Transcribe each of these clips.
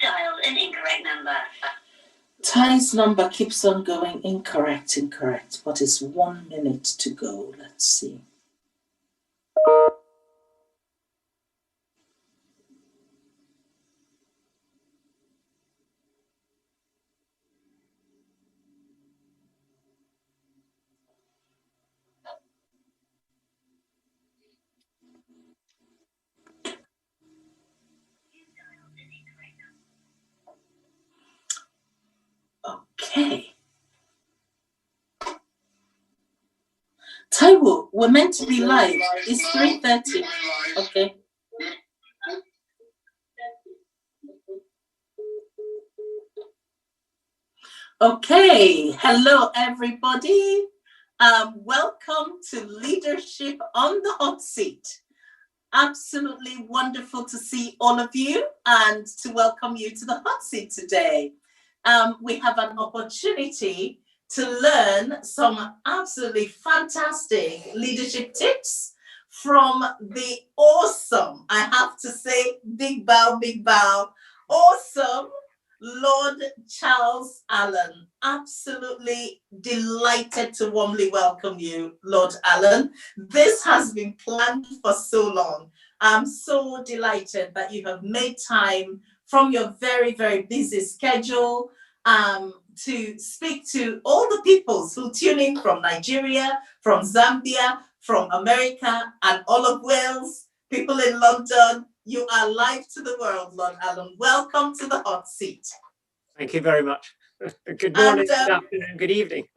dialed an incorrect number. Ty's number keeps on going incorrect, but it's 1 minute to go. Let's see. Okay. Taiwo, we're meant to be live. It's 3:30. Okay. Okay. Hello, everybody. Welcome to Leadership on the Hot Seat. Absolutely wonderful to see all of you and to welcome you to the Hot Seat today. We have an opportunity to learn some absolutely fantastic leadership tips from the awesome, I have to say, big bow, awesome Lord Charles Allen. Absolutely delighted to warmly welcome you, Lord Allen. This has been planned for so long. I'm so delighted that you have made time from your very, very busy schedule to speak to all the peoples who tune in from Nigeria, from Zambia, from America, and all of Wales, people in London. You are live to the world, Lord Allen. Welcome to the Hot Seat. Thank you very much. Good morning, good afternoon, good evening.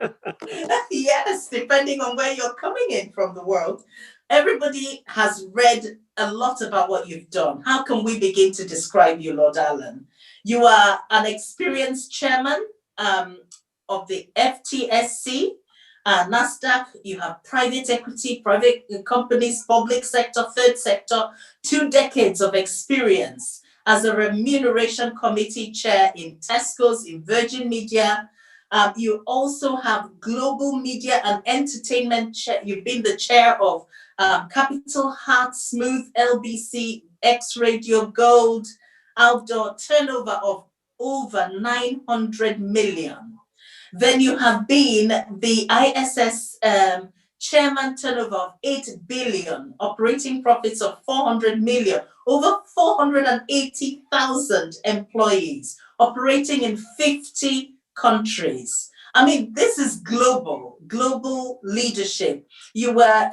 Yes, depending on where you're coming in from the world. Everybody has read a lot about what you've done. How can we begin to describe you, Lord Allen? You are an experienced chairman of the FTSE, NASDAQ. You have private equity, private companies, public sector, third sector, 2 decades of experience as a remuneration committee chair in Tesco's, in Virgin Media. You also have global media and entertainment chair. You've been the chair of Capital Heart, Smooth, LBC, X Radio, Gold, outdoor turnover of over 900 million. Then you have been the ISS chairman, turnover of 8 billion, operating profits of 400 million, over 480,000 employees, operating in 50 countries. I mean, this is global leadership. You were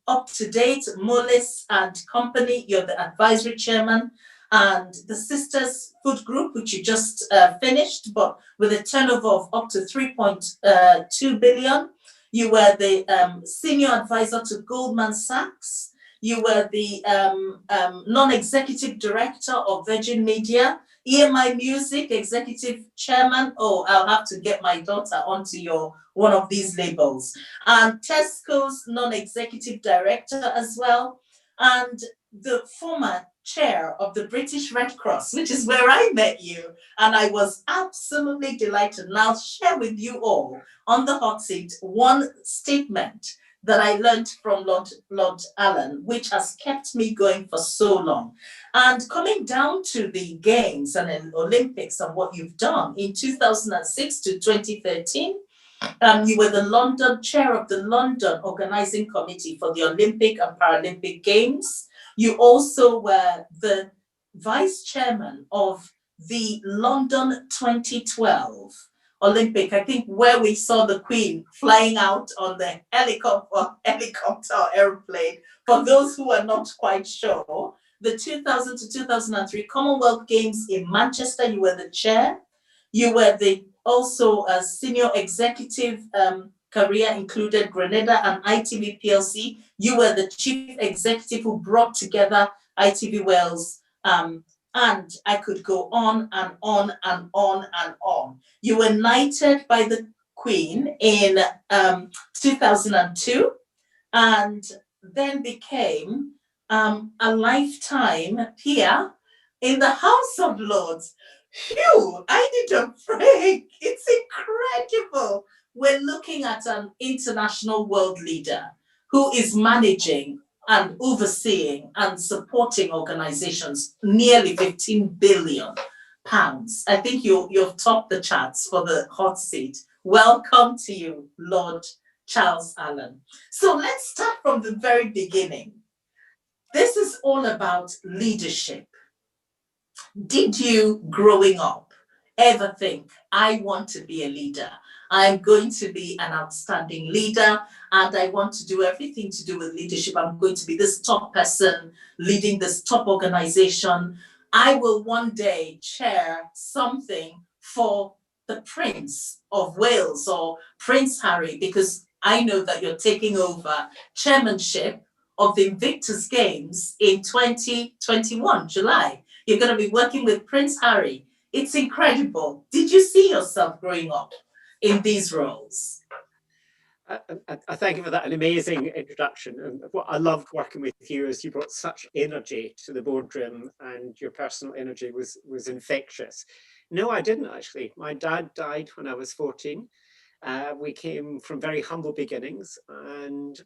up to date, Moelis and Company, you're the advisory chairman, and the Sisters Food Group, which you just finished, but with a turnover of up to 3.2 billion. You were the senior advisor to Goldman Sachs. You were the non-executive director of Virgin Media, EMI Music, executive chairman. Oh, I'll have to get my daughter onto one of these labels. And Tesco's non-executive director as well. And the former chair of the British Red Cross, which is where I met you. And I was absolutely delighted. And I'll share with you all on the hot seat one statement that I learned from Lord Allen, which has kept me going for so long. And coming down to the Games and the Olympics and what you've done in 2006 to 2013, you were the London chair of the London Organizing Committee for the Olympic and Paralympic Games. You also were the vice chairman of the London 2012 Olympic, I think, where we saw the Queen flying out on the helicopter or airplane. For those who are not quite sure, the 2000 to 2003 Commonwealth Games in Manchester, you were the chair. You were also a senior executive career included Grenada and ITV PLC. You were the chief executive who brought together ITV Wales, and I could go on and on and on and on. You were knighted by the Queen in 2002, and then became a lifetime peer in the House of Lords. Phew, I need a break. It's incredible. We're looking at an international world leader who is managing and overseeing and supporting organizations nearly 15 billion pounds. I think you've topped the charts for the hot seat. Welcome to you, Lord Charles Allen. So let's start from the very beginning. This is all about leadership. Did you, growing up, ever think, I want to be a leader? I'm going to be an outstanding leader and I want to do everything to do with leadership. I'm going to be this top person leading this top organization. I will one day chair something for the Prince of Wales or Prince Harry, because I know that you're taking over chairmanship of the Invictus Games in 2021, July. You're going to be working with Prince Harry. It's incredible. Did you see yourself growing up in these roles? I thank you for that, an amazing introduction. And what I loved working with you is you brought such energy to the boardroom, and your personal energy was infectious. No, I didn't actually. My dad died when I was 14. We came from very humble beginnings, and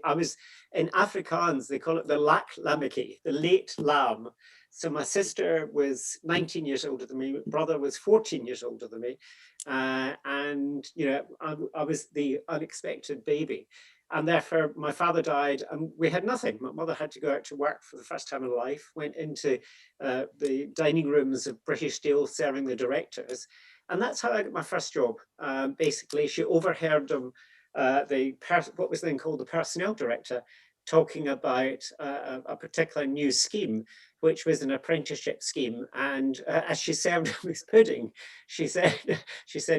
I was in Afrikaans, they call it the lak lameki, the late lamb. So my sister was 19 years older than me, my brother was 14 years older than me, and I was the unexpected baby. And therefore my father died and we had nothing. My mother had to go out to work for the first time in life, went into the dining rooms of British Steel serving the directors. And that's how I got my first job. Basically, she overheard them, what was then called the personnel director, talking about a particular new scheme, which was an apprenticeship scheme. And as she served him his pudding, she said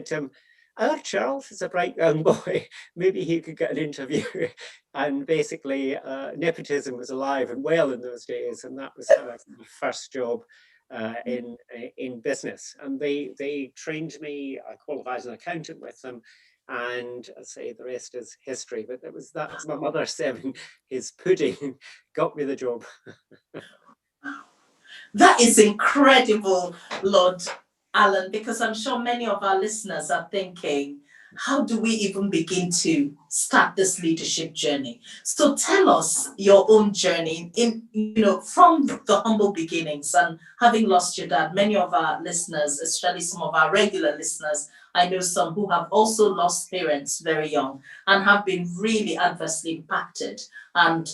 to him, "Oh, Charles is a bright young boy. Maybe he could get an interview." And basically, nepotism was alive and well in those days, and that was how I got my first job in business. And they trained me. I qualified as an accountant with them, and I say the rest is history. But that was my mother serving his pudding got me the job. That is incredible, Lord Allen, because I'm sure many of our listeners are thinking, how do we even begin to start this leadership journey? So tell us your own journey from the humble beginnings, and having lost your dad. Many of our listeners, especially some of our regular listeners, I know some who have also lost parents very young and have been really adversely impacted and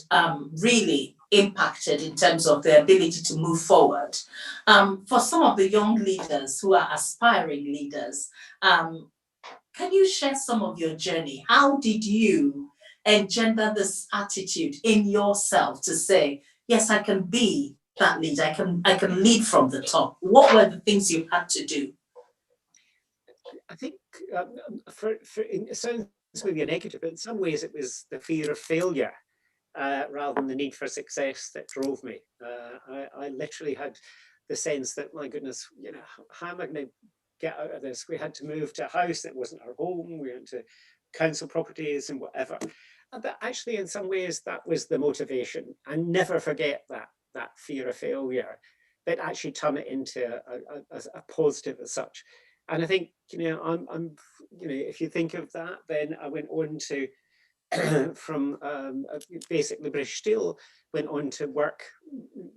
really impacted in terms of their ability to move forward. For some of the young leaders who are aspiring leaders, can you share some of your journey? How did you engender this attitude in yourself to say, yes, I can be that leader, I can lead from the top? What were the things you had to do? I think it sounds maybe a negative, but in some ways it was the fear of failure rather than the need for success that drove me. I literally had the sense that, my goodness, how am I going to get out of this? We had to move to a house that wasn't our home. We went to council properties and whatever. But actually, in some ways, that was the motivation. And never forget that fear of failure, but actually turn it into a positive as such. And I think, if you think of that, then I went on to from basically British Steel, went on to work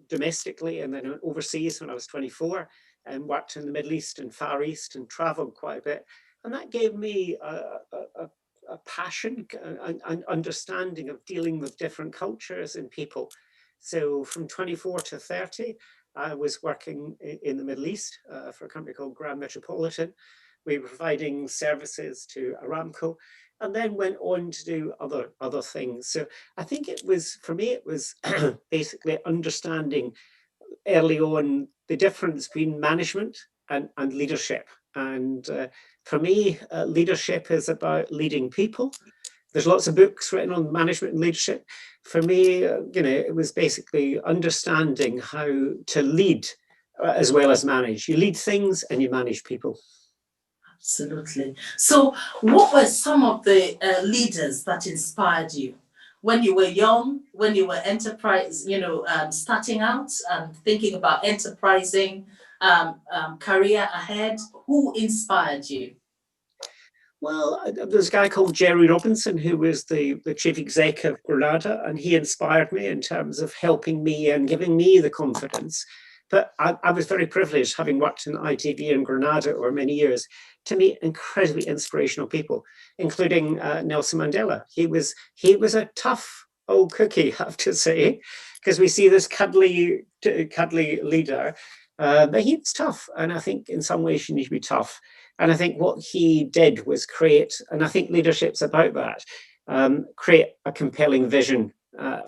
domestically and then overseas when I was 24, and worked in the Middle East and Far East and traveled quite a bit. And that gave me a passion and understanding of dealing with different cultures and people. So from 24 to 30, I was working in the Middle East for a company called Grand Metropolitan. We were providing services to Aramco, and then went on to do other things. So I think for me, it was basically understanding early on the difference between management and leadership. And for me, leadership is about leading people. There's lots of books written on management and leadership. For me, it was basically understanding how to lead as well as manage. You lead things and you manage people. Absolutely. So what were some of the leaders that inspired you when you were young, when you were starting out and thinking about enterprising, career ahead? Who inspired you? Well, there's a guy called Jerry Robinson, who was the chief exec of Granada, and he inspired me in terms of helping me and giving me the confidence But I was very privileged, having worked in ITV in Grenada over many years, to meet incredibly inspirational people, including Nelson Mandela. He was a tough old cookie, I have to say, because we see this cuddly leader, but he was tough, and I think in some ways you need to be tough. And I think what he did was create, and I think leadership's about that, create a compelling vision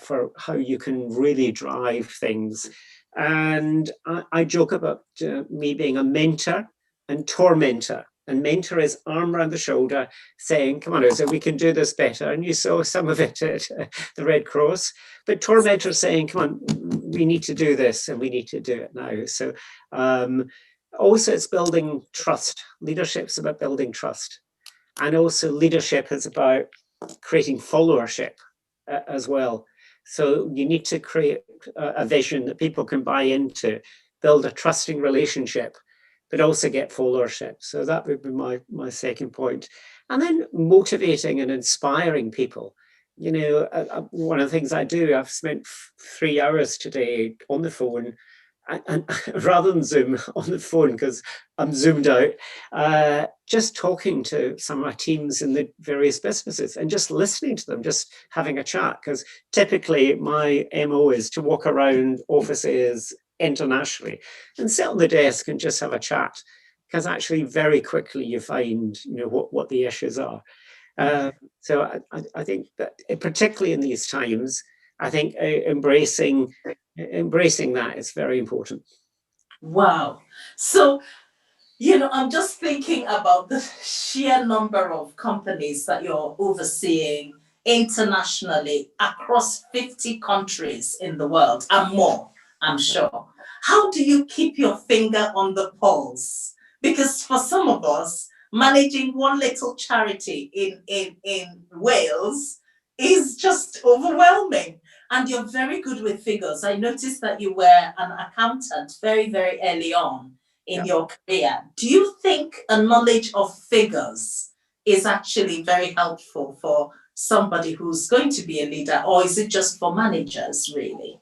for how you can really drive things. And I joke about me being a mentor and tormentor. And mentor is arm around the shoulder saying, come on, Uzo, we can do this better. And you saw some of it at the Red Cross. But tormentor saying, come on, we need to do this and we need to do it now. So also it's building trust. Leadership's about building trust. And also leadership is about creating followership as well. So you need to create a vision that people can buy into, build a trusting relationship, but also get followership. So that would be my second point. And then motivating and inspiring people. You know, one of the things I do, I've spent 3 hours today on the phone, and rather than Zoom, on the phone, because I'm zoomed out, just talking to some of my teams in the various businesses and just listening to them, just having a chat. Because typically my MO is to walk around offices internationally and sit on the desk and just have a chat. Because actually very quickly you find, you know, what the issues are. So I think that particularly in these times, I think embracing that is very important. Wow. So, you know, I'm just thinking about the sheer number of companies that you're overseeing internationally across 50 countries in the world and more, I'm sure. How do you keep your finger on the pulse? Because for some of us, managing one little charity in Wales is just overwhelming. And you're very good with figures. I noticed that you were an accountant very, very early on in your career. Do you think a knowledge of figures is actually very helpful for somebody who's going to be a leader, or is it just for managers, really?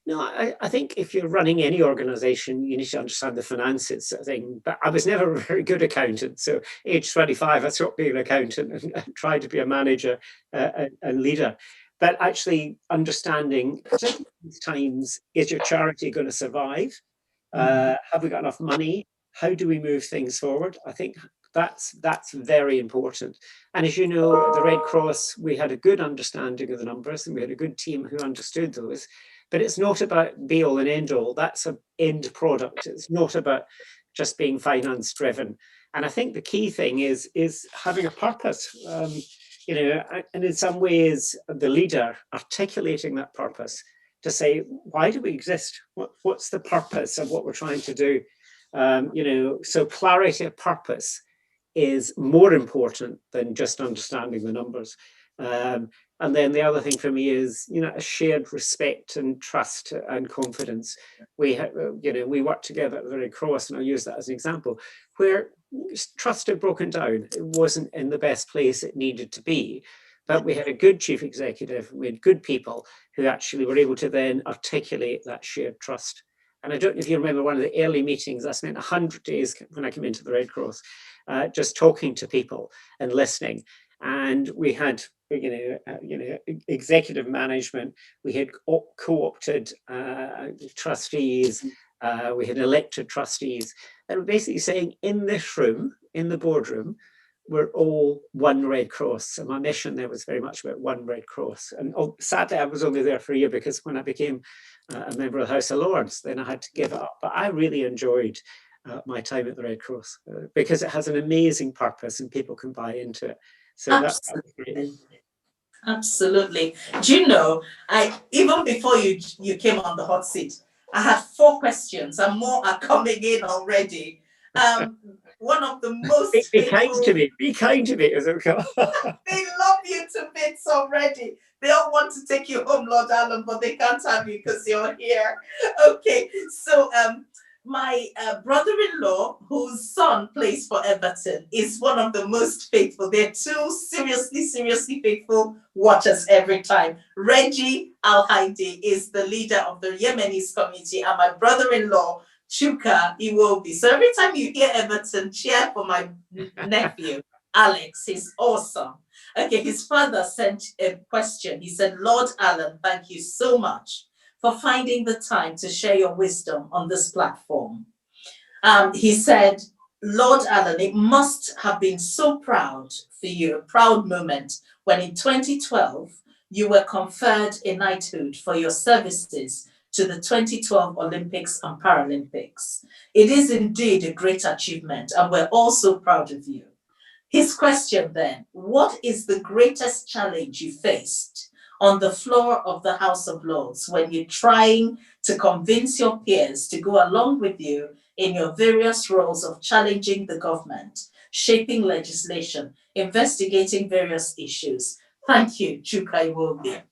No, I think if you're running any organization, you need to understand the finances thing. But I was never a very good accountant. So age 25, I stopped being an accountant and tried to be a manager and leader. But actually understanding, particularly these times, is your charity going to survive? Have we got enough money? How do we move things forward? I think that's very important. And as you know, at the Red Cross, we had a good understanding of the numbers and we had a good team who understood those. But it's not about be all and end all. That's an end product. It's not about just being finance driven. And I think the key thing is having a purpose. You know, and in some ways, the leader articulating that purpose to say, why do we exist? What's the purpose of what we're trying to do? You know, so clarity of purpose is more important than just understanding the numbers. And then the other thing for me is, you know, a shared respect and trust and confidence. You know, we worked together at the Red Cross, and I'll use that as an example, where trust had broken down. It wasn't in the best place it needed to be, but we had a good chief executive, we had good people who actually were able to then articulate that shared trust. And I don't know if you remember one of the early meetings, I spent 100 days when I came into the Red Cross, just talking to people and listening. And we had, you know, executive management. We had co-opted trustees. We had elected trustees. And basically saying, in this room, in the boardroom, we're all one Red Cross. And my mission there was very much about one Red Cross. And sadly, I was only there for a year because when I became a member of the House of Lords, then I had to give it up. But I really enjoyed my time at the Red Cross because it has an amazing purpose and people can buy into it. So Absolutely. Absolutely. Do you know, I even before you came on the hot seat, I had 4 questions and more are coming in already. One of the most be kind to me. Be kind to me. they love you to bits already. They all want to take you home, Lord Allen, but they can't have you because you're here. Okay, so my brother-in-law, whose son plays for Everton, is one of the most faithful. They're two seriously faithful watchers every time. Reggie Al-Haidi is the leader of the Yemenis community, and my brother-in-law, Chuka Iwobi. So every time you hear Everton, cheer for my nephew, Alex. He's awesome. Okay, his father sent a question. He said, Lord Alan, thank you so much for finding the time to share your wisdom on this platform. He said, Lord Alan, it must have been so proud for you, a proud moment, when in 2012 you were conferred a knighthood for your services to the 2012 Olympics and Paralympics. It is indeed a great achievement, and we're all so proud of you. His question then, what is the greatest challenge you faced on the floor of the House of Lords when you're trying to convince your peers to go along with you in your various roles of challenging the government, shaping legislation, investigating various issues? Thank you, Chuka Iwobi.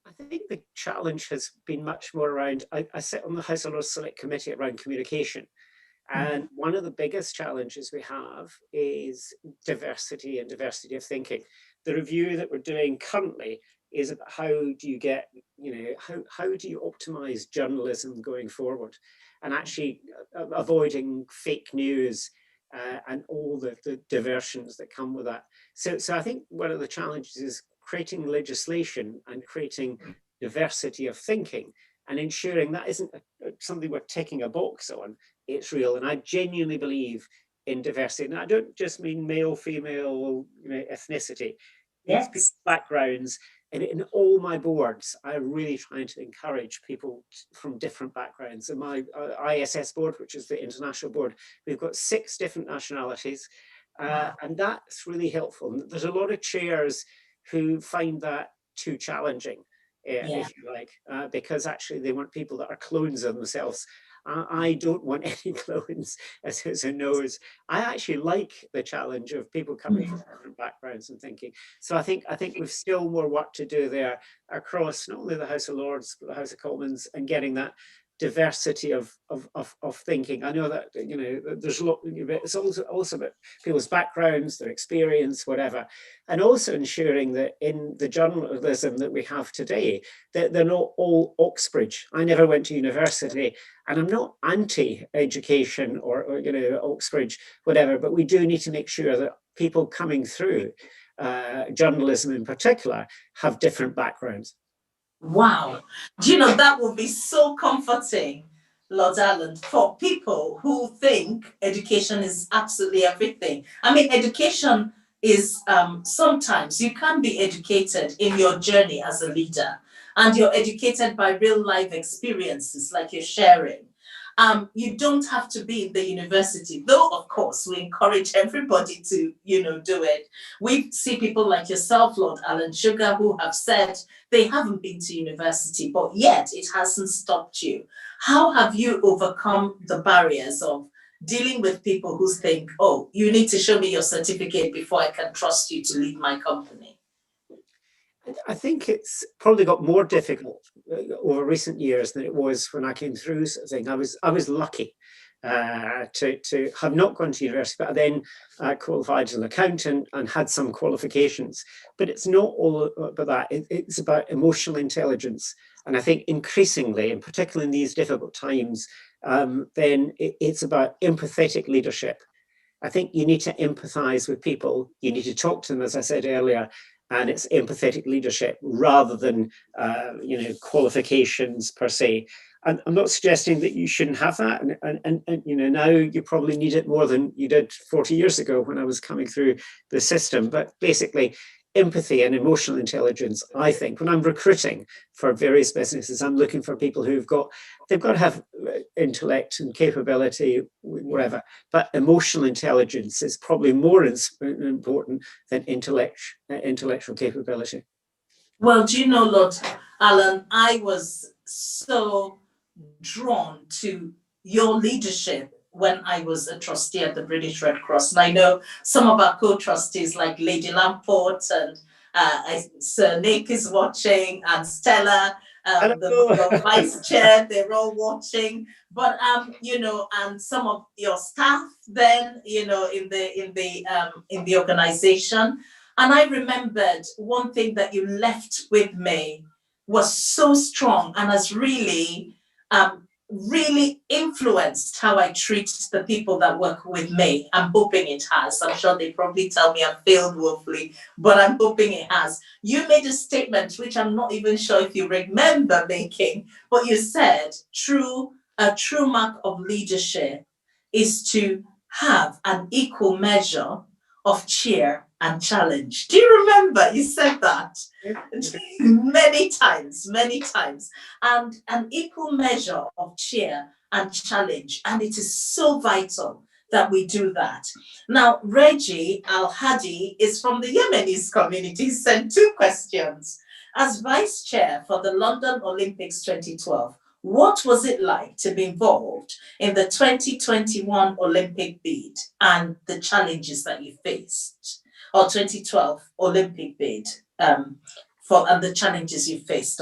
I think the challenge has been much more around, I sit on the House of Lords Select Committee around communication. And one of the biggest challenges we have is diversity and diversity of thinking. The review that we're doing currently is about how do you get, how do you optimize journalism going forward, and actually avoiding fake news and all the diversions that come with that. So I think one of the challenges is creating legislation and creating diversity of thinking and ensuring that isn't something we're ticking a box on. It's real. And I genuinely believe in diversity. And I don't just mean male, female, ethnicity. Yes. It's backgrounds. And in all my boards, I'm really trying to encourage people from different backgrounds. In my ISS board, which is the international board, we've got 6 different nationalities. And that's really helpful. And there's a lot of chairs who find that too challenging. If you like, because actually they want people that are clones of themselves. I don't want any clones, as who knows. I actually like the challenge of people coming from different backgrounds and thinking. So I think we've still more work to do there across not only the House of Lords, but the House of Commons, and getting that diversity of thinking. I know that there's a lot. It's also about people's backgrounds, their experience, whatever, and also ensuring that in the journalism that we have today, that they're not all Oxbridge. I never went to university, and I'm not anti-education or Oxbridge, whatever. But we do need to make sure that people coming through journalism in particular have different backgrounds. Wow. Do you know, that would be so comforting, Lord Alan, for people who think education is absolutely everything. I mean, education is sometimes you can be educated in your journey as a leader, and you're educated by real life experiences like you're sharing. You don't have to be in the university, though, of course, we encourage everybody to, do it. We see people like yourself, Lord Alan Sugar, who have said they haven't been to university, but yet it hasn't stopped you. How have you overcome the barriers of dealing with people who think, oh, you need to show me your certificate before I can trust you to lead my company? I think it's probably got more difficult over recent years than it was when I came through. Sort of thing. I was lucky to have not gone to university, but then qualified as an accountant and had some qualifications. But it's not all about that. It's about emotional intelligence, and I think increasingly, and particularly in these difficult times, then it's about empathetic leadership. I think you need to empathize with people. You need to talk to them, as I said earlier. And it's empathetic leadership rather than qualifications per se. And I'm not suggesting that you shouldn't have that. And now you probably need it more than you did 40 years ago when I was coming through the system. But basically, empathy and emotional intelligence, I think, when I'm recruiting for various businesses, I'm looking for people they've got to have intellect and capability, whatever, but emotional intelligence is probably more important than intellectual capability. Well, do you know, Lord Alan, I was so drawn to your leadership when I was a trustee at the British Red Cross. And I know some of our co-trustees like Lady Lamport and Sir Nick is watching, and Stella, Your vice chair, they're all watching. But and some of your staff then, in the organization. And I remembered one thing that you left with me was so strong and has really influenced how I treat the people that work with me. I'm hoping it has. I'm sure they probably tell me I failed woefully, but I'm hoping it has. You made a statement which I'm not even sure if you remember making, but you said a true mark of leadership is to have an equal measure of cheer and challenge. Do you remember you said that? Many times, many times. And an equal measure of cheer and challenge. And it is so vital that we do that. Now, Reggie Al Hadi is from the Yemenis community, sent 2 questions. As vice chair for the London Olympics 2012, what was it like to be involved in the 2021 Olympic bid and the challenges that you faced? Or 2012 Olympic bid, and the challenges you faced,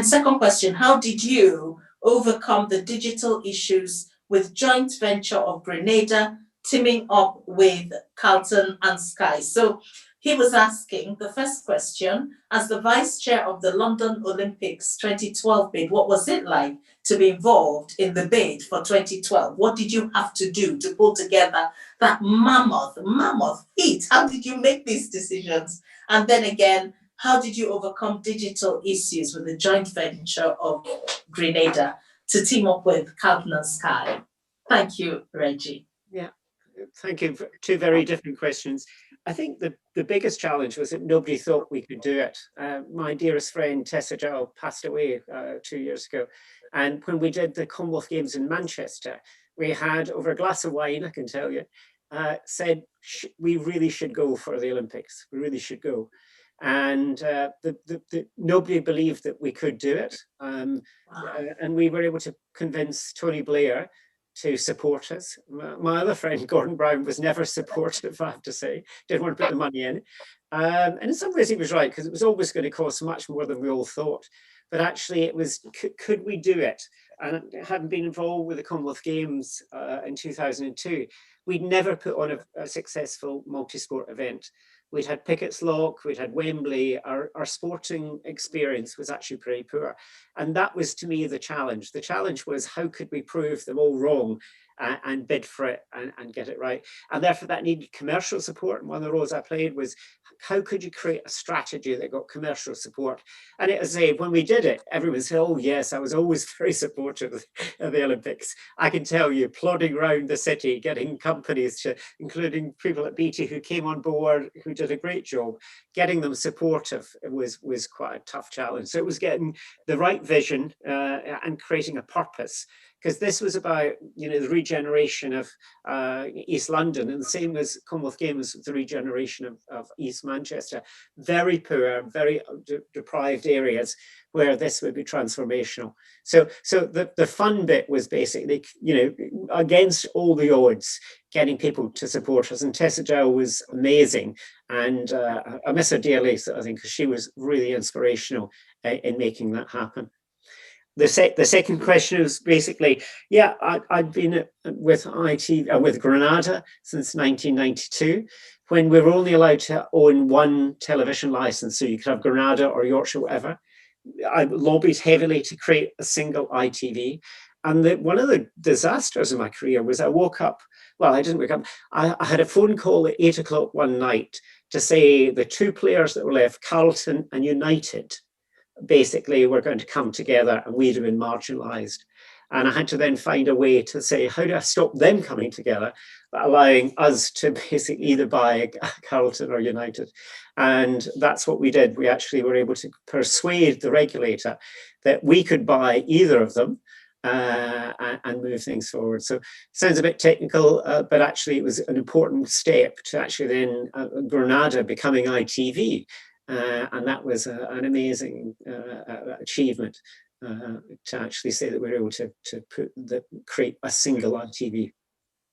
second question, how did you overcome the digital issues with joint venture of Grenada teaming up with Carlton and Sky? So he was asking, the first question, as the vice chair of the London Olympics 2012 bid, what was it like to be involved in the bid for 2012? What did you have to do to pull together that mammoth feat? How did you make these decisions? And then again, how did you overcome digital issues with the joint venture of Grenada to team up with Carlton and Sky? Thank you, Reggie. Yeah, thank you. 2 very different questions. I think the biggest challenge was that nobody thought we could do it. My dearest friend, Tessa Gill, passed away 2 years ago. And when we did the Commonwealth Games in Manchester, we had, over a glass of wine, I can tell you, said, we really should go for the Olympics. We really should go. And nobody believed that we could do it. And we were able to convince Tony Blair to support us. My other friend, Gordon Brown, was never supportive, I have to say, didn't want to put the money in. And in some ways he was right, because it was always going to cost much more than we all thought. But actually it was, could we do it? And having been involved with the Commonwealth Games in 2002, we'd never put on a successful multi-sport event. We'd had Pickett's Lock, we'd had Wembley, our sporting experience was actually pretty poor. And that was, to me, the challenge. The challenge was, how could we prove them all wrong and bid for it and get it right? And therefore that needed commercial support. And one of the roles I played was, how could you create a strategy that got commercial support? And it was, when we did it, everyone said, oh yes, I was always very supportive of the Olympics. I can tell you, plodding around the city, getting companies, including people at BT who came on board, who did a great job, getting them supportive was quite a tough challenge. So it was getting the right vision and creating a purpose. Because this was about, the regeneration of East London, and the same as Commonwealth Games, the regeneration of East Manchester. Very poor, very deprived areas where this would be transformational. So the fun bit was basically, against all the odds, getting people to support us. And Tessa Gill was amazing. And I miss her dearly, I think, because she was really inspirational in making that happen. The second question is basically, I'd been with with Grenada since 1992, when we were only allowed to own 1 television license, so you could have Grenada or Yorkshire, whatever. I lobbied heavily to create a single ITV. And one of the disasters in my career was I woke up, well, I didn't wake up, I had a phone call at 8 o'clock one night to say the 2 players that were left, Carlton and United, basically were going to come together and we'd have been marginalised. And I had to then find a way to say, how do I stop them coming together, but allowing us to basically either buy Carlton or United? And that's what we did. We actually were able to persuade the regulator that we could buy either of them and move things forward. So it sounds a bit technical, but actually it was an important step to actually then Grenada becoming ITV. And that was an amazing achievement to actually say that we were able to create a single ITV.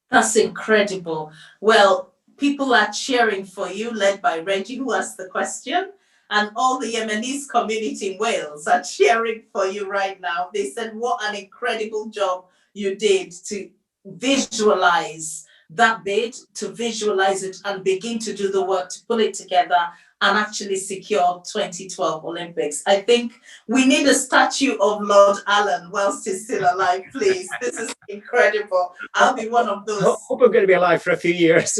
That's incredible. Well, people are cheering for you, led by Reggie, who asked the question. And all the Yemenis community in Wales are cheering for you right now. They said, what an incredible job you did to visualize that bid, to visualize it and begin to do the work to pull it together and actually secure 2012 Olympics. I think we need a statue of Lord Allen whilst he's still alive, please. This is incredible. I'll be one of those. I hope I'm going to be alive for a few years.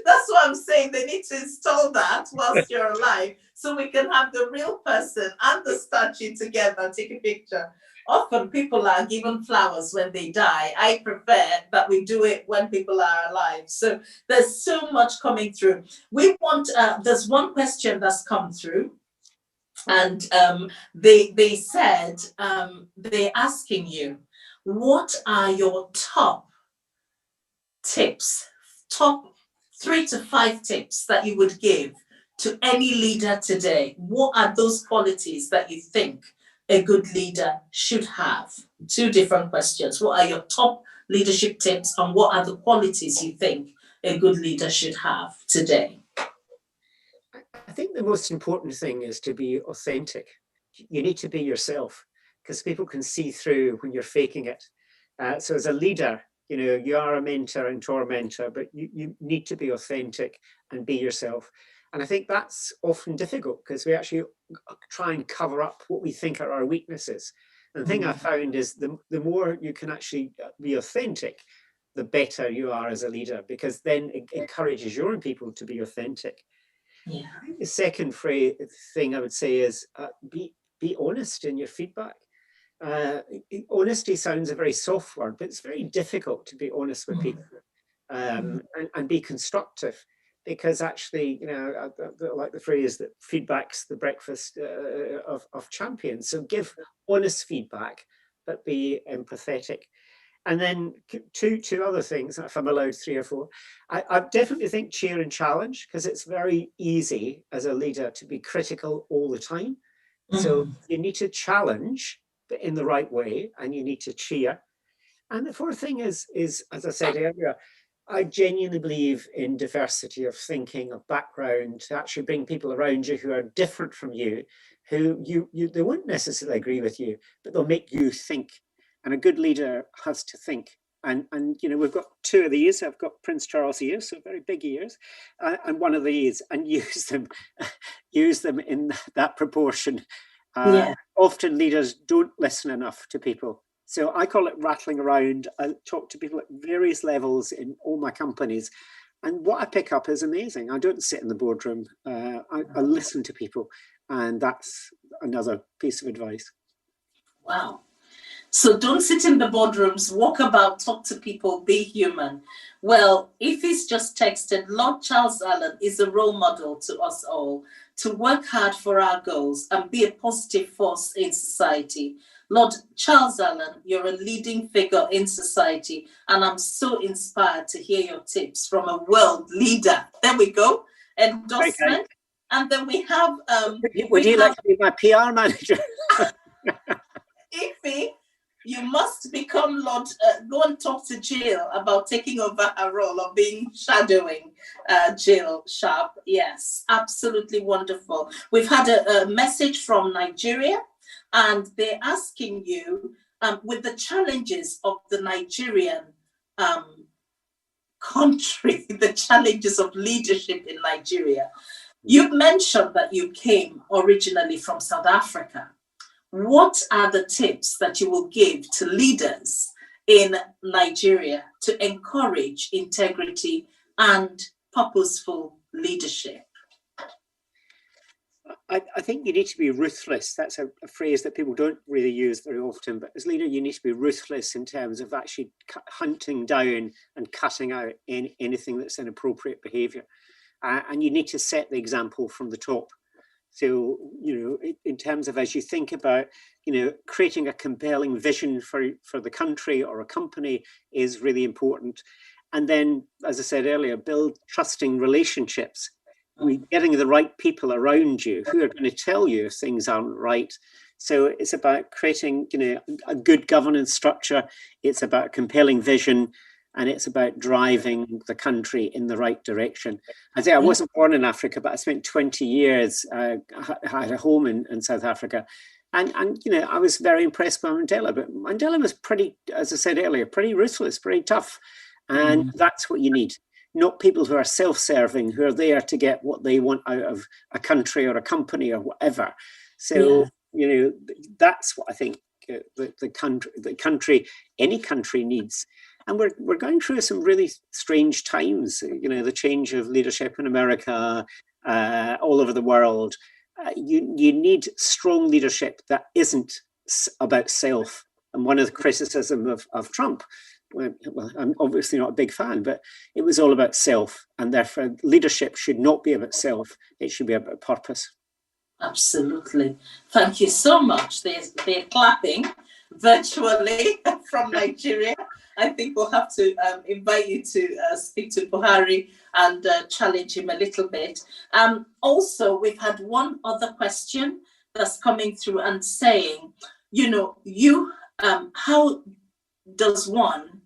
That's what I'm saying. They need to install that whilst you're alive so we can have the real person and the statue together, take a picture. Often people are given flowers when they die. I prefer that we do it when people are alive. So there's so much coming through. We want, there's one question that's come through. And they said, they're asking you, what are your top tips, top 3 to 5 tips that you would give to any leader today? What are those qualities that you think a good leader should have? 2 different questions. What are your top leadership tips, and what are the qualities you think a good leader should have today? I think the most important thing is to be authentic. You need to be yourself, because people can see through when you're faking it. So as a leader, you know, you are a mentor and tormentor, but you need to be authentic and be yourself. And I think that's often difficult because we actually try and cover up what we think are our weaknesses. And the thing I found is the more you can actually be authentic, the better you are as a leader, because then it encourages your own people to be authentic. Yeah. I think the second thing I would say is be honest in your feedback. Honesty sounds a very soft word, but it's very difficult to be honest with people, and be constructive, because actually, you know, I like the phrase that feedback's the breakfast of champions. So give honest feedback, but be empathetic. And then two other things, if I'm allowed 3 or 4, I definitely think cheer and challenge, because it's very easy as a leader to be critical all the time. So you need to challenge, but in the right way, and you need to cheer. And the 4th thing is, as I said earlier, I genuinely believe in diversity of thinking, of background, to actually bring people around you who are different from you, who they won't necessarily agree with you, but they'll make you think. And a good leader has to think. And you know, we've got 2 of these. I've got Prince Charles ears, so very big ears, and one of these, and use them in that proportion. Often leaders don't listen enough to people. So I call it rattling around. I talk to people at various levels in all my companies. And what I pick up is amazing. I don't sit in the boardroom. I listen to people. And that's another piece of advice. Wow. So don't sit in the boardrooms, walk about, talk to people, be human. Well, if he's just texted, Lord Charles Allen is a role model to us all to work hard for our goals and be a positive force in society. Lord Charles Allen, you're a leading figure in society, and I'm so inspired to hear your tips from a world leader. There we go. Endorsement. Okay. And then we have... would you like to be my PR manager? Ify, you must become Lord, go and talk to Jill about taking over her role of being shadowing Jill Sharp. Yes, absolutely wonderful. We've had a message from Nigeria, and they're asking you, with the challenges of the Nigerian country, the challenges of leadership in Nigeria. You've mentioned that you came originally from South Africa. What are the tips that you will give to leaders in Nigeria to encourage integrity and purposeful leadership? I think you need to be ruthless. That's a phrase that people don't really use very often, but as leader, you need to be ruthless in terms of actually hunting down and cutting out anything that's inappropriate behavior. And you need to set the example from the top. So, you know, in terms of, as you think about, you know, creating a compelling vision for the country or a company is really important. And then, as I said earlier, build trusting relationships. Getting the right people around you who are going to tell you if things aren't right. So it's about creating, you know, a good governance structure. It's about compelling vision. and it's about driving the country in the right direction. I say I wasn't born in Africa, but I spent 20 years, I had a home in South Africa. And you know, I was very impressed by Mandela, but Mandela was pretty, as I said earlier, pretty ruthless, pretty tough. And that's what you need. Not people who are self-serving, who are there to get what they want out of a country or a company or whatever. So, you know, that's what I think the country, any country needs. And we're going through some really strange times, you know, the change of leadership in America, all over the world. You need strong leadership that isn't about self. And one of the criticisms of Trump, well, I'm obviously not a big fan, but it was all about self. And therefore, leadership should not be about self. It should be about purpose. Absolutely. Thank you so much. They're clapping virtually from Nigeria. I think we'll have to invite you to speak to Buhari and challenge him a little bit. Also, we've had one other question that's coming through and saying, you know, how does one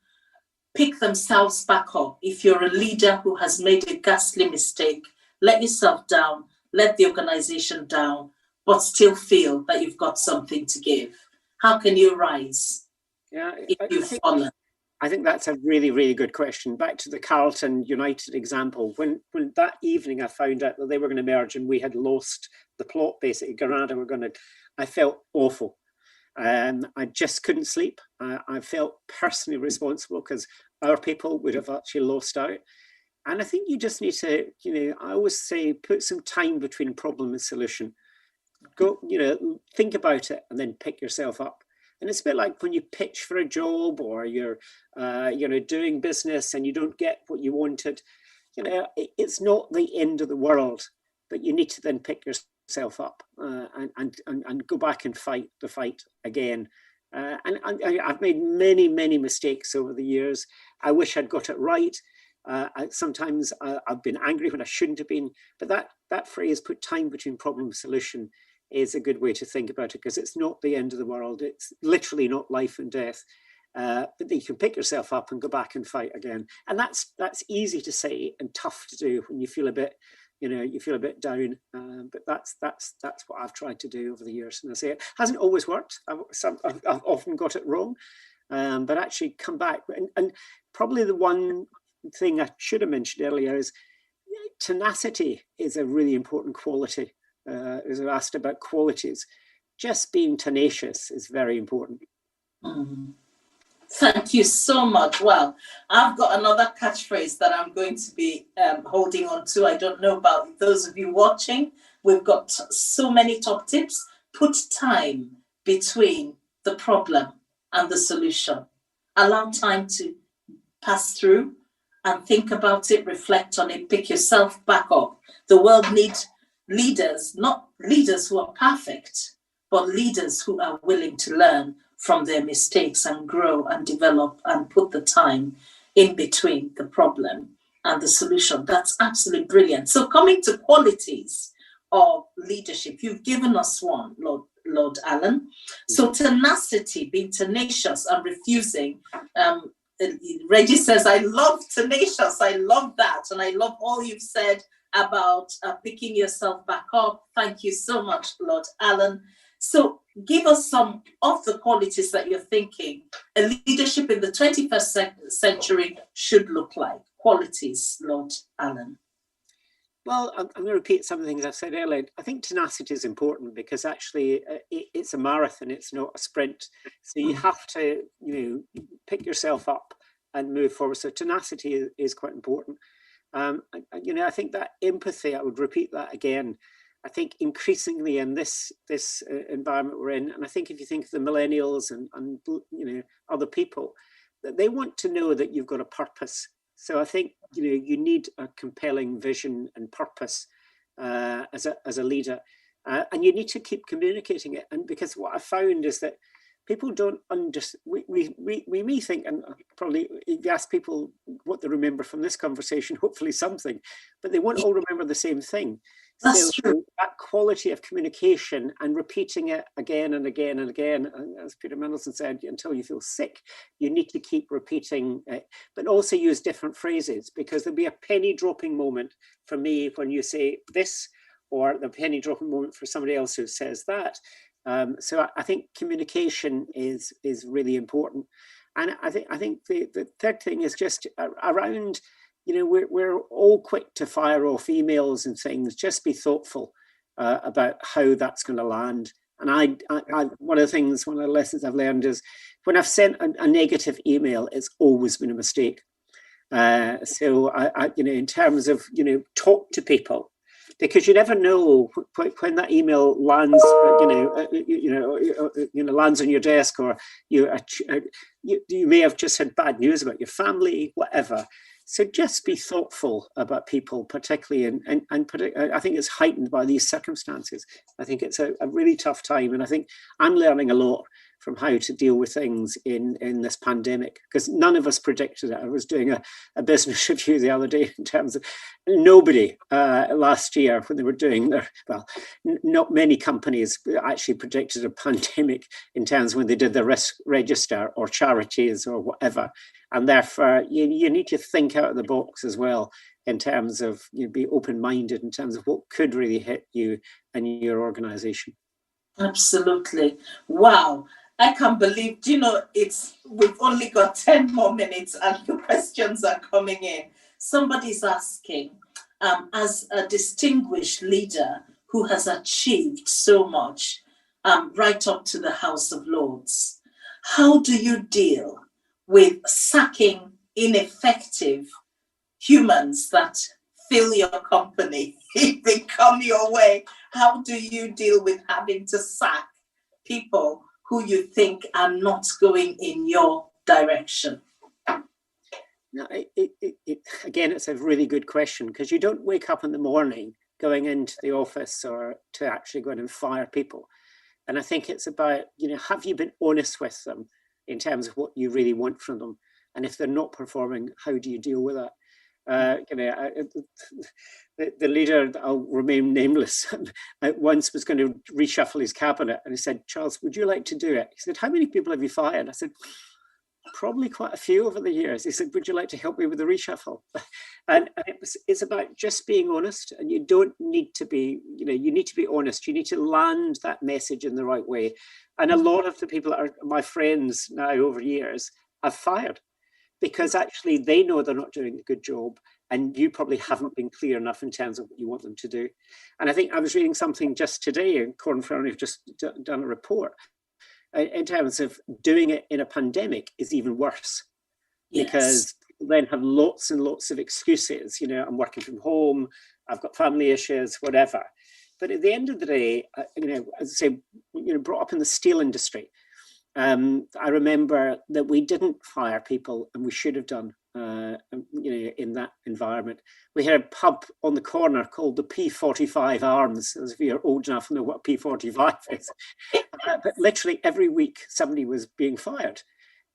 pick themselves back up if you're a leader who has made a ghastly mistake? Let yourself down, let the organization down, but still feel that you've got something to give. How can you rise if you've fallen? I think that's a really, really good question. Back to the Carlton United example. When that evening I found out that they were going to merge and we had lost the plot, basically, Granada were going to, I felt awful. I just couldn't sleep. I felt personally responsible because our people would have actually lost out. And I think you just need to, you know, I always say, put some time between problem and solution. Go, you know, think about it and then pick yourself up. And it's a bit like when you pitch for a job or you're, you know, doing business and you don't get what you wanted. You know, it's not the end of the world, but you need to then pick yourself up and go back and fight the fight again. And I've made many, many mistakes over the years. I wish I'd got it right. Sometimes I've been angry when I shouldn't have been, but that phrase, put time between problem and solution, is a good way to think about it, because it's not the end of the world. It's literally not life and death, but you can pick yourself up and go back and fight again. And that's easy to say and tough to do when you feel a bit, you know, you feel a bit down. But that's what I've tried to do over the years. And I say it hasn't always worked. I've often got it wrong, but actually come back. And probably the one thing I should have mentioned earlier is tenacity is a really important quality. As I asked about qualities, just being tenacious is very important. Thank you so much. Well, I've got another catchphrase that I'm going to be holding on to. I don't know about those of you watching. We've got so many top tips. Put time between the problem and the solution. Allow time to pass through and think about it, reflect on it, pick yourself back up. The world needs leaders, not leaders who are perfect, but leaders who are willing to learn from their mistakes and grow and develop and put the time in between the problem and the solution. That's absolutely brilliant. So coming to qualities of leadership, you've given us one, Lord Alan. So tenacity, being tenacious and refusing. Reggie says, I love tenacious. I love that. And I love all you've said about picking yourself back up. Thank you so much, Lord Alan. So give us some of the qualities that you're thinking a leadership in the 21st century should look like. Qualities, Lord Alan. Well, I'm going to repeat some of the things I've said earlier. I think tenacity is important because actually it's a marathon, it's not a sprint. So you have to, you know, pick yourself up and move forward. So tenacity is quite important. You know, I think that empathy, I would repeat that again. I think increasingly in this environment we're in, and I think if you think of the millennials and you know, other people, that they want to know that you've got a purpose. So I think, you know, you need a compelling vision and purpose as a leader, and you need to keep communicating it. And because what I found is that people don't understand. We may think, and probably if you ask people what they remember from this conversation, hopefully something, but they won't all remember the same thing. So That's true. that quality of communication and repeating it again and again and again, and as Peter Mendelsohn said, until you feel sick, you need to keep repeating it, but also use different phrases, because there'll be a penny dropping moment for me when you say this, or the penny dropping moment for somebody else who says that. So I think communication is really important. And I think the third thing is just around, we're all quick to fire off emails and things. Just be thoughtful about how that's going to land. And I one of the lessons I've learned is when I've sent a negative email, it's always been a mistake. So in terms of, talk to people, because you never know when that email lands, lands on your desk, or you may have just had bad news about your family, whatever. So just be thoughtful about people, particularly, and I think it's heightened by these circumstances. I think it's a really tough time, and I think I'm learning a lot from how to deal with things in this pandemic, because none of us predicted it. I was doing a business review the other day in terms of nobody last year when they were doing not many companies actually predicted a pandemic in terms of when they did the risk register, or charities or whatever. And therefore you need to think out of the box as well, in terms of be open-minded in terms of what could really hit you and your organization. Absolutely. Wow. I can't believe, we've only got 10 more minutes and the questions are coming in. Somebody's asking, as a distinguished leader who has achieved so much, right up to the House of Lords, how do you deal with sacking ineffective humans that fill your company? If they come your way, how do you deal with having to sack people who you think are not going in your direction? No, again, it's a really good question, because you don't wake up in the morning going into the office or to actually go in and fire people. And I think it's about, have you been honest with them in terms of what you really want from them? And if they're not performing, how do you deal with that? The leader, I'll remain nameless, once was going to reshuffle his cabinet, and he said, "Charles, would you like to do it?" He said, "How many people have you fired?" I said, "Probably quite a few over the years." He said, "Would you like to help me with the reshuffle?" And it's about just being honest, and you don't need to be, you need to be honest. You need to land that message in the right way. And a lot of the people that are my friends now over years, I've fired, because actually they know they're not doing a good job, and you probably haven't been clear enough in terms of what you want them to do. And I think I was reading something just today, and Corn Fernie have just done a report in terms of doing it in a pandemic is even worse. Yes. Because people then have lots and lots of excuses. I'm working from home, I've got family issues, whatever. But at the end of the day, as I say, brought up in the steel industry, I remember that we didn't fire people, and we should have done, in that environment. We had a pub on the corner called the P45 Arms, as if you're old enough to know what P45 is. But literally every week somebody was being fired,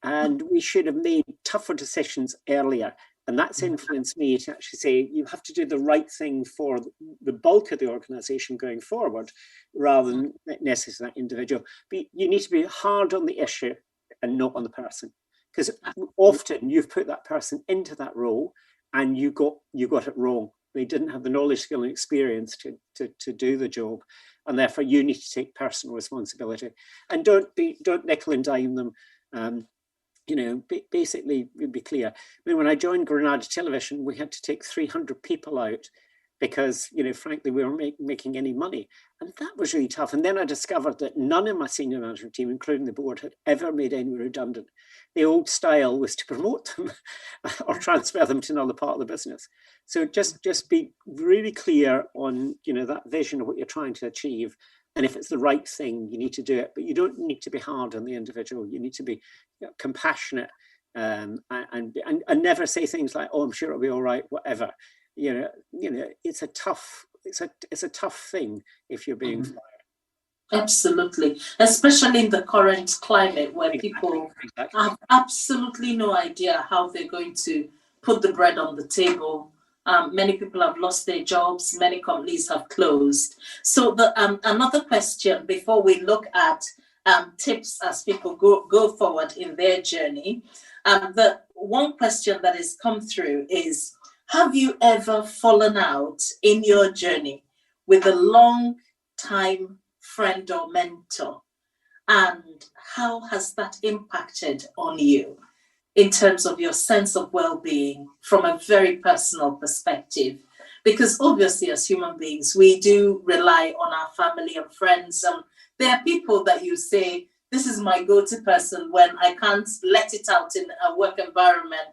and we should have made tougher decisions earlier. And that's influenced me to actually say, you have to do the right thing for the bulk of the organization going forward, rather than necessarily that individual. But you need to be hard on the issue and not on the person, because often you've put that person into that role and you got it wrong. They didn't have the knowledge, skill, and experience to do the job, and therefore you need to take personal responsibility. And don't nickel and dime them. Basically, be clear. When I joined Granada Television, we had to take 300 people out because, frankly, we weren't making any money. And that was really tough. And then I discovered that none of my senior management team, including the board, had ever made anyone redundant. The old style was to promote them or transfer them to another part of the business. So just be really clear on, that vision of what you're trying to achieve. And if it's the right thing, you need to do it. But you don't need to be hard on the individual. You need to be compassionate and never say things like, "Oh, I'm sure it'll be all right," whatever. It's a tough thing if you're being fired. Absolutely, especially in the current climate where people have absolutely no idea how they're going to put the bread on the table Many people have lost their jobs. Many companies have closed. So another question before we look at tips as people go forward in their journey. The one question that has come through is, have you ever fallen out in your journey with a long time friend or mentor? And how has that impacted on you in terms of your sense of well-being from a very personal perspective? Because obviously, as human beings, we do rely on our family and friends. There are people that you say, this is my go-to person when I can't let it out in a work environment.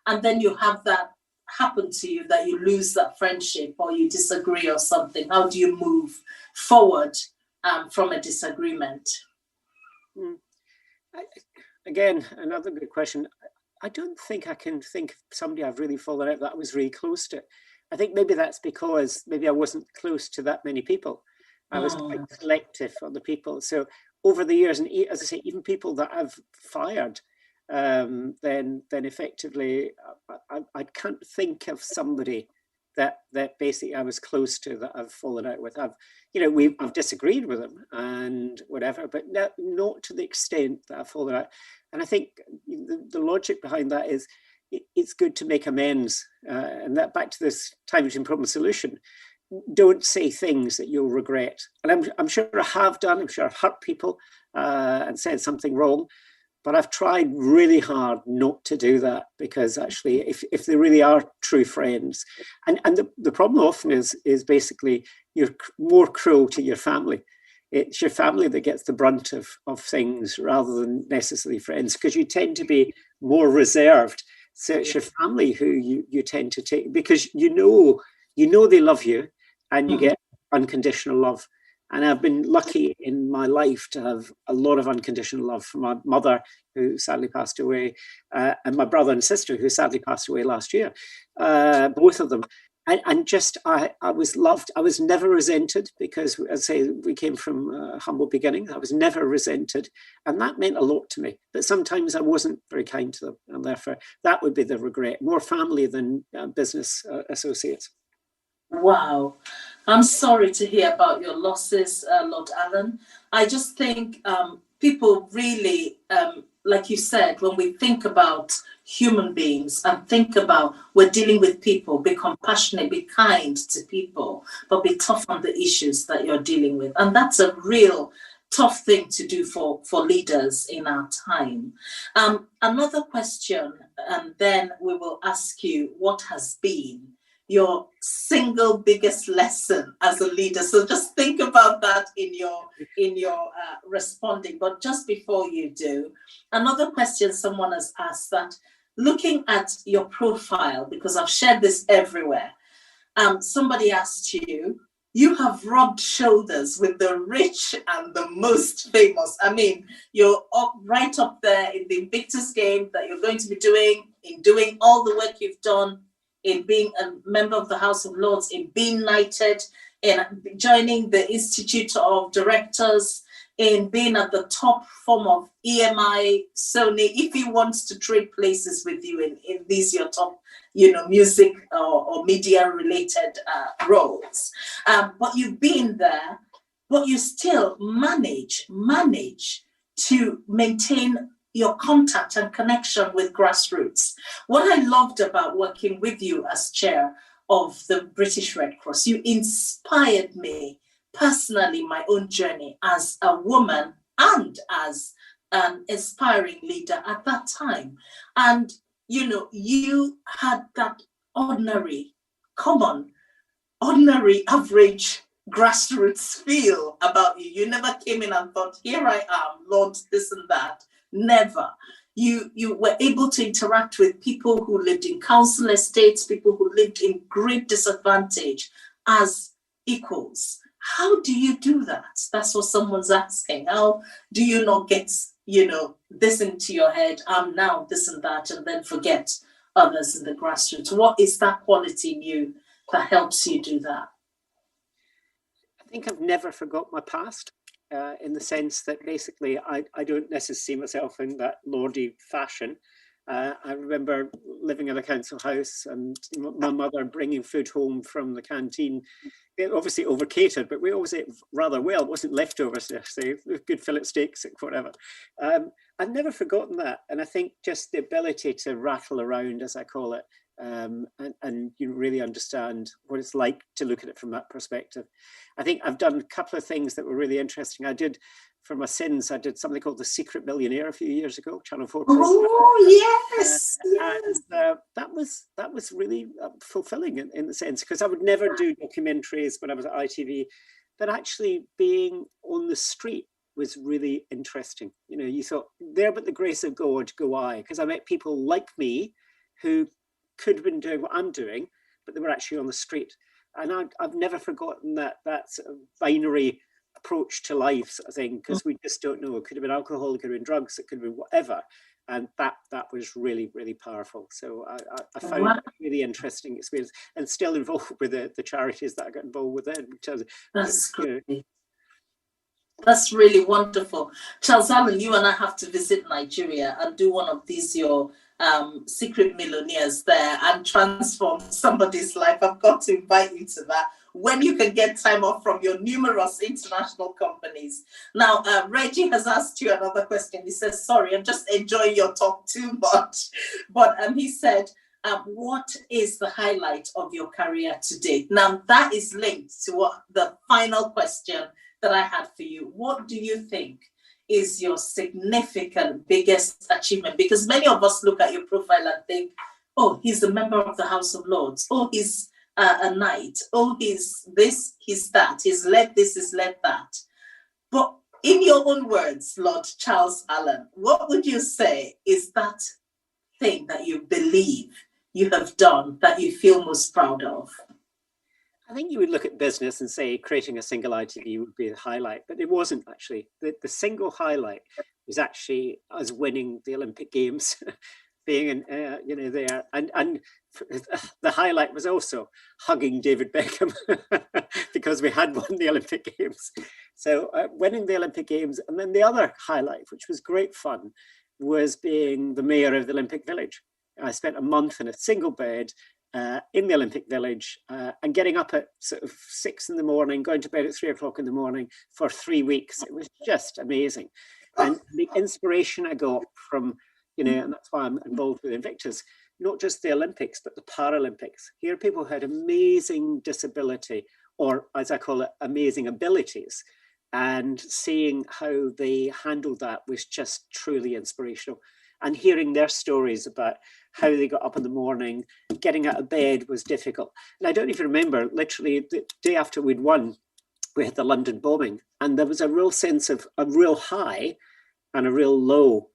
And then you have that happen to you, that you lose that friendship or you disagree or something. How do you move forward from a disagreement? Again, another good question. I don't think I can think of somebody I've really fallen out that I was really close to. I think maybe that's because maybe I wasn't close to that many people. I was quite selective on the people. So over the years, and as I say, even people that I've fired, then effectively, I can't think of somebody that basically I was close to that I've fallen out with. I've disagreed with them and whatever, but not to the extent that I've fallen out. And I think the logic behind that is it's good to make amends. And that back to this time between problem solution, don't say things that you'll regret. And I'm sure I have done, I'm sure I've hurt people and said something wrong. But I've tried really hard not to do that, because actually, if they really are true friends, and the problem often is basically you're more cruel to your family. It's your family that gets the brunt of things rather than necessarily friends, because you tend to be more reserved. So it's your family who you tend to take, because you know they love you, and you get unconditional love. And I've been lucky in my life to have a lot of unconditional love from my mother, who sadly passed away, and my brother and sister, who sadly passed away last year, both of them. And just, I was loved. I was never resented, because, as I say, we came from humble beginnings. I was never resented. And that meant a lot to me. But sometimes I wasn't very kind to them. And therefore, that would be the regret. More family than business associates. Wow. I'm sorry to hear about your losses, Lord Alan. I just think people really, like you said, when we think about human beings and think about we're dealing with people, be compassionate, be kind to people, but be tough on the issues that you're dealing with. And that's a real tough thing to do for leaders in our time. Another question, and then we will ask you what has been your single biggest lesson as a leader. So just think about that in your responding. But just before you do, another question someone has asked, that looking at your profile, because I've shared this everywhere, somebody asked you, you have rubbed shoulders with the rich and the most famous. I mean, you're right up there in the Invictus game that you're going to be doing all the work you've done, in being a member of the House of Lords, in being knighted, in joining the Institute of Directors, in being at the top form of EMI, Sony. If he wants to trade places with you in these your top, music or media related roles, but you've been there, but you still manage to maintain your contact and connection with grassroots. What I loved about working with you as chair of the British Red Cross, you inspired me personally, my own journey as a woman and as an aspiring leader at that time. And, you had that ordinary, average grassroots feel about you. You never came in and thought, here I am, Lord, this and that. Never. You were able to interact with people who lived in council estates, people who lived in great disadvantage as equals. How do you do that? That's what someone's asking. How do you not get, this into your head, I'm now this and that, and then forget others in the grassroots? What is that quality in you that helps you do that? I think I've never forgot my past. In the sense that basically I don't necessarily see myself in that lordy fashion. I remember living in a council house and my mother bringing food home from the canteen. It obviously over catered, but we always ate rather well. It wasn't leftovers, say, good fillet steaks, whatever. I've never forgotten that. And I think just the ability to rattle around, as I call it, and you really understand what it's like to look at it from that perspective. I think I've done a couple of things that were really interesting. I did, for my sins, I did something called The Secret Millionaire a few years ago, Channel 4 program. Oh, yes, yes. And that was really fulfilling in the sense, because I would never do documentaries when I was at ITV, but actually being on the street was really interesting. You know, you thought, there but the grace of God go I, because I met people like me who could have been doing what I'm doing, but they were actually on the street. And I've never forgotten that sort of binary approach to life, sort of thing, because we just don't know. It could have been alcohol, it could have been drugs, it could have been whatever. And that was really, really powerful. So I found it a really interesting experience, and still involved with the charities that I got involved with then. That's great. That's really wonderful. Charles Allen, you and I have to visit Nigeria and do one of these, your Secret Millionaires there, and transform somebody's life. I've got to invite you to that when you can get time off from your numerous international companies. Now, Reggie has asked you another question. He says, sorry, I'm just enjoying your talk too much. But he said, what is the highlight of your career to date? Now, that is linked to what the final question that I had for you. What do you think is your significant biggest achievement? Because many of us look at your profile and think, oh, he's a member of the House of Lords. Oh, he's a knight. Oh, he's this, he's that. He's led this, he's led that. But in your own words, Lord Charles Allen, what would you say is that thing that you believe you have done that you feel most proud of? I think you would look at business and say creating a single ITV would be the highlight, but it wasn't actually. The single highlight was actually us winning the Olympic Games, being in, there, and the highlight was also hugging David Beckham because we had won the Olympic Games. So winning the Olympic Games, and then the other highlight, which was great fun, was being the mayor of the Olympic Village. I spent a month in a single bed in the Olympic Village and getting up at sort of 6 in the morning, going to bed at 3 o'clock in the morning for 3 weeks. It was just amazing. And the inspiration I got from, and that's why I'm involved with Invictus, not just the Olympics, but the Paralympics. Here are people who had amazing disability, or as I call it, amazing abilities. And seeing how they handled that was just truly inspirational. And hearing their stories about how they got up in the morning, getting out of bed was difficult. And I don't even remember, literally the day after we'd won, we had the London bombing, and there was a real sense of a real high and a real low.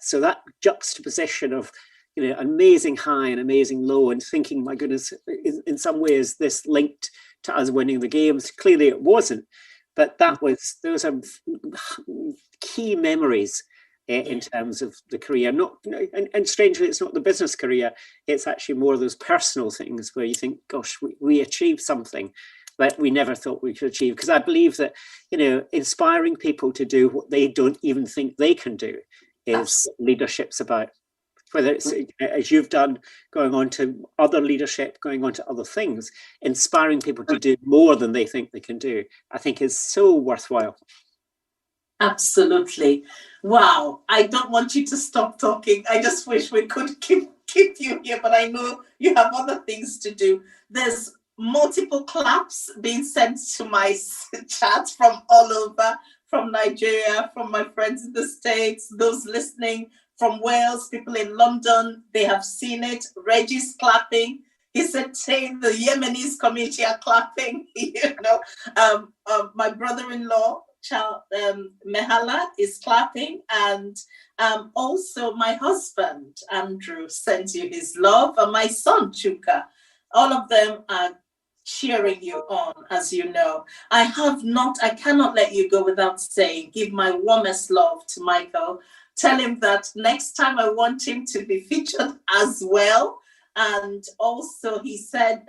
So that juxtaposition of, amazing high and amazing low, and thinking, my goodness, in some ways this linked to us winning the games. Clearly it wasn't, but those are key memories in terms of the career. And strangely, it's not the business career, it's actually more of those personal things where you think, gosh, we achieved something that we never thought we could achieve. Because I believe that, inspiring people to do what they don't even think they can do is what leadership's about. Whether it's, as you've done, going on to other leadership, going on to other things, inspiring people to do more than they think they can do, I think is so worthwhile. Absolutely. Wow. I don't want you to stop talking. I just wish we could keep you here, but I know you have other things to do. There's multiple claps being sent to my chat from all over, from Nigeria, from my friends in the States, those listening from Wales, people in London, they have seen it. Reggie's clapping. He said, "Say the Yemenis community are clapping." My brother-in-law, Mehala, is clapping, and also my husband Andrew sends you his love, and my son Chuka. All of them are cheering you on, as you know. I cannot let you go without saying, give my warmest love to Michael. Tell him that next time I want him to be featured as well. And also he said,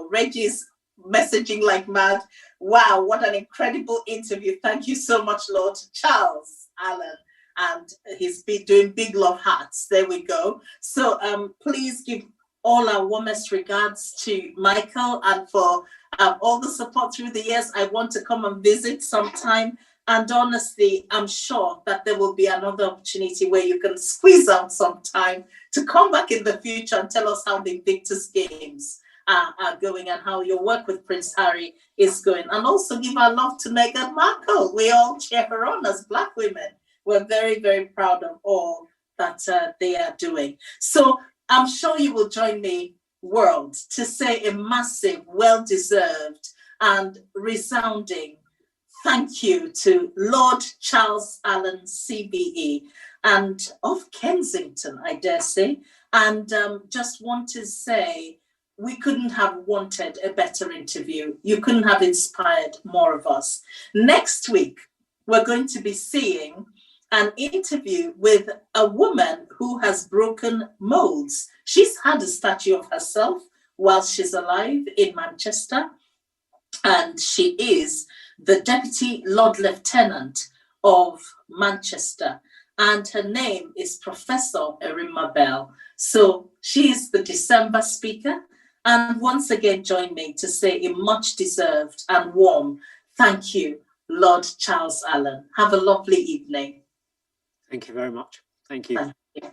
Reggie's messaging like mad. Wow, what an incredible interview. Thank you so much, Lord Charles Allen. and he's been doing Big Love Hearts. There we go. So please give all our warmest regards to Michael, and for all the support through the years. I want to come and visit sometime. And honestly, I'm sure that there will be another opportunity where you can squeeze out some time to come back in the future and tell us how the Invictus Games are going and how your work with Prince Harry is going. And also give our love to Meghan Markle. We all cheer her on as Black women. We're very, very proud of all that they are doing. So I'm sure you will join me, world, to say a massive, well-deserved and resounding thank you to Lord Charles Allen, CBE, and of Kensington, I dare say. And just want to say, we couldn't have wanted a better interview. You couldn't have inspired more of us. Next week, we're going to be seeing an interview with a woman who has broken molds. She's had a statue of herself while she's alive in Manchester, and she is the Deputy Lord Lieutenant of Manchester, and her name is Professor Erima Bell. So she is the December speaker, and once again join me to say a much deserved and warm thank you, Lord Charles Allen. Have a lovely evening. Thank you very much. Thank you. Thank you.